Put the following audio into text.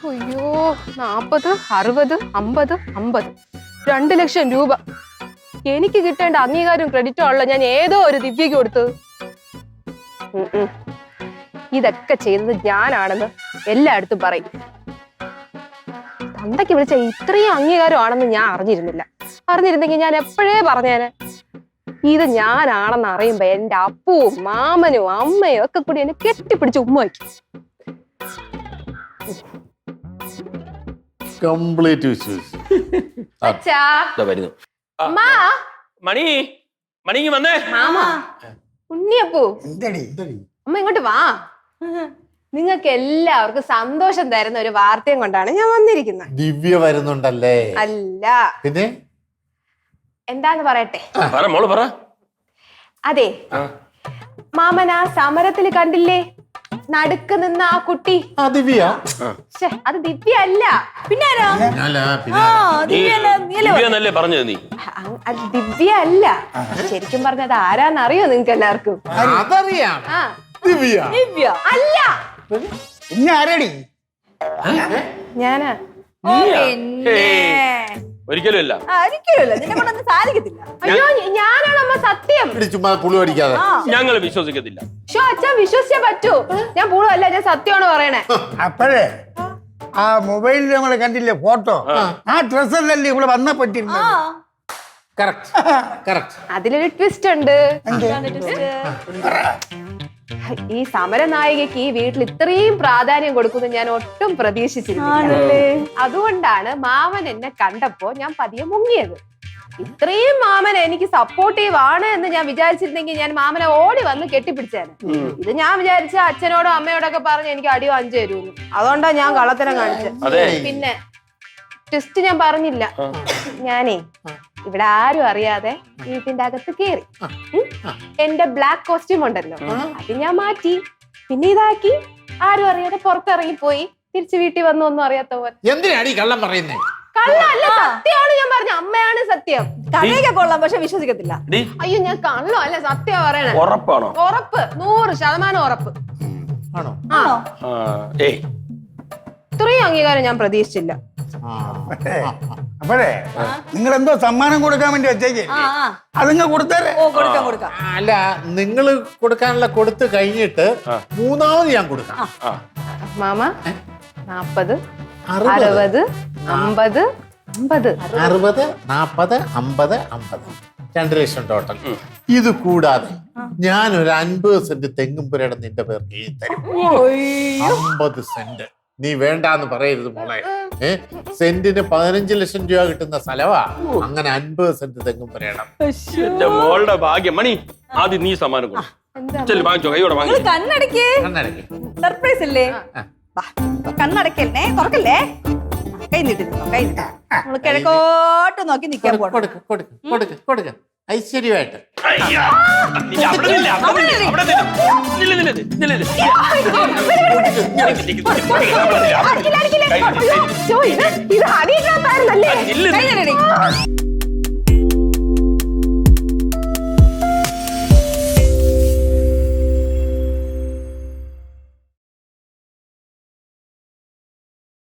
അയ്യോ 40, 60, 50, 50 2 ലക്ഷം രൂപ എനിക്ക് കിട്ടേണ്ട അംഗീകാരവും ക്രെഡിറ്റും ഉള്ള ഞാൻ ഏതോ ഒരു ദിവ്യക്ക് കൊടുത്തത്. ഇതൊക്കെ ചെയ്തത് ഞാനാണെന്ന് എല്ലായിടത്തും പറയും. തന്തയ്ക്ക് വിളിച്ച ഇത്രയും അംഗീകാരമാണെന്ന് ഞാൻ അറിഞ്ഞിരുന്നെങ്കിൽ ഞാൻ എപ്പോഴേ പറഞ്ഞേനെ. ഇത് ഞാനാണെന്ന് അറിയുമ്പോ എന്റെ അപ്പവും മാമനും അമ്മയും ഒക്കെ കൂടി എന്നെ കെട്ടിപ്പിടിച്ച് ഉമ്മ വയ്ക്കും. കംപ്ലീറ്റ് വിശ്വസിച്ചു. മണിക്ക് വന്നേ. മാമാ ഉണ്ണിയപ്പൂ അമ്മ ഇങ്ങോട്ട് വാ. നിങ്ങൾക്ക് എല്ലാവർക്കും സന്തോഷം തരുന്ന ഒരു വാർത്തയും കൊണ്ടാണ് ഞാൻ വന്നിരിക്കുന്നത്. ദിവ്യ വരുന്നുണ്ടല്ലേ? അല്ല പിന്നെ എന്താന്ന് പറയട്ടെ. പറ. അതെ, മാമൻ ആ സമരത്തിൽ കണ്ടില്ലേ നടുക്ക് നിന്ന ആ കുട്ടി? ദിവ്യ? അത് ദിവ്യ അല്ല. പിന്നെ പറഞ്ഞത് നീ അത് ദിവ്യ അല്ല. ശരിക്കും പറഞ്ഞത് ആരാന്നറിയോ നിങ്ങൾക്ക് എല്ലാവർക്കും? അതറിയാം. ദിവ്യ അല്ല. പിന്നെ ആരടി? ഞാനാ. ഒരിക്കലും ഇല്ല. നിന്നെ കൊണ്ടൊന്നും സാധിക്കത്തില്ല. അയ്യോ ഞാനാണ് അമ്മ, സത്യം. ചുമ്മാ പുളു അടിക്കാതെ. ഞങ്ങൾ വിശ്വസിക്കത്തില്ല. അച്ഛൻ വിശ്വസിച്ചേ പറ്റൂ. ഞാൻ പുളുവല്ല, ഞാൻ സത്യമാണ് പറയണേ. അപ്പോഴേ ആ മൊബൈലിൽ നമ്മള് കണ്ടില്ലേ ഫോട്ടോ? ആ ഡ്രസ്സല്ലേ ഇവിടെ വന്ന പറ്റിരുന്നത്. അതിലൊരു ട്വിസ്റ്റ് ഉണ്ട്. ഈ സമരനായികക്ക് ഈ വീട്ടിൽ ഇത്രയും പ്രാധാന്യം കൊടുക്കുന്നു ഞാൻ ഒട്ടും പ്രതീക്ഷിച്ചിരുന്നില്ല. അതുകൊണ്ടാണ് മാമൻ എന്നെ കണ്ടപ്പോ ഞാൻ പതിയെ മുങ്ങിയത്. ഇത്രയും മാമൻ എനിക്ക് സപ്പോർട്ടീവ് ആണ് എന്ന് ഞാൻ വിചാരിച്ചിരുന്നെങ്കിൽ ഞാൻ മാമനെ ഓടി വന്ന് കെട്ടിപ്പിടിച്ചേനെ. ഇത് ഞാൻ വിചാരിച്ച അച്ഛനോടോ അമ്മയോടൊക്കെ പറഞ്ഞ് എനിക്ക് അടി 5 തരുമെന്ന്. അതുകൊണ്ടാ ഞാൻ കള്ളത്തരം കാണിച്ചത്. പിന്നെ ട്വിസ്റ്റ് ഞാൻ പറഞ്ഞില്ല. ഞാനേ ഇവിടെ ആരും അറിയാതെ വീട്ടിന്റെ അകത്ത് കേറി എന്റെ ബ്ലാക്ക് കോസ്റ്റ്യൂം ഉണ്ടല്ലോ അത് ഞാൻ മാറ്റി, പിന്നെ ഇതാക്കി ആരും അറിയാതെ പുറത്തിറങ്ങി പോയി തിരിച്ചു വീട്ടിൽ വന്നു. ഒന്നും അറിയാത്ത പോലെ. എന്തിനാണ് ഈ കള്ളം പറയുന്നേ? കള്ളല്ല, സത്യമാണ് ഞാൻ പറഞ്ഞ. അമ്മയാണ് സത്യം. കഥയൊക്കെ കൊള്ളാം, പക്ഷെ വിശ്വസിക്കത്തില്ല. അയ്യോ ഞാൻ കള്ളോ അല്ല, സത്യം പറയണേ. ഉറപ്പാണോ? ഉറപ്പ്, 100% ഉറപ്പ്. ഇത്രയും അംഗീകാരം ഞാൻ പ്രതീക്ഷിച്ചില്ല. അപ്പോഴേ നിങ്ങൾ എന്തോ സമ്മാനം കൊടുക്കാൻ വേണ്ടി വെച്ചേക്ക്. അതിങ്ങ കൊടുത്തേരെ. അല്ല, നിങ്ങള് കൊടുക്കാനുള്ള കൊടുത്ത് കഴിഞ്ഞിട്ട് മൂന്നാമത് ഞാൻ കൊടുക്കാം. മാമ 40, 60, 50, 50. 60, 40, 50, 50. 2 ലക്ഷം ടോട്ടൽ. ഇത് കൂടാതെ ഞാനൊരു 50 സെന്റ് തെങ്ങുംപുരയുടെ നിന്റെ പേർക്ക് എഴുതി തരും. 50 സെന്റ്. നീ വേണ്ടാന്ന് പറയരുത് മോളെ. സെന്റിന് 15 ലക്ഷം രൂപ കിട്ടുന്ന സ്ഥലവാ. അങ്ങനെ 50 സെന്റ് തെങ്ങും പറയണം. എന്റെ മോളുടെ ഭാഗ്യം. മണി ആദ്യം നീ സമ്മാനം സർപ്രൈസ് അല്ലേ? കണ്ണടക്കല്ലേ, തുറക്കല്ലേ. കൈ നീട്ടി നമ്മള് കിഴക്കോട്ട് നോക്കി നിക്കാൻ കൊടുക്ക ഐശ്വര്യമായിട്ട്. ഇത് ഹണി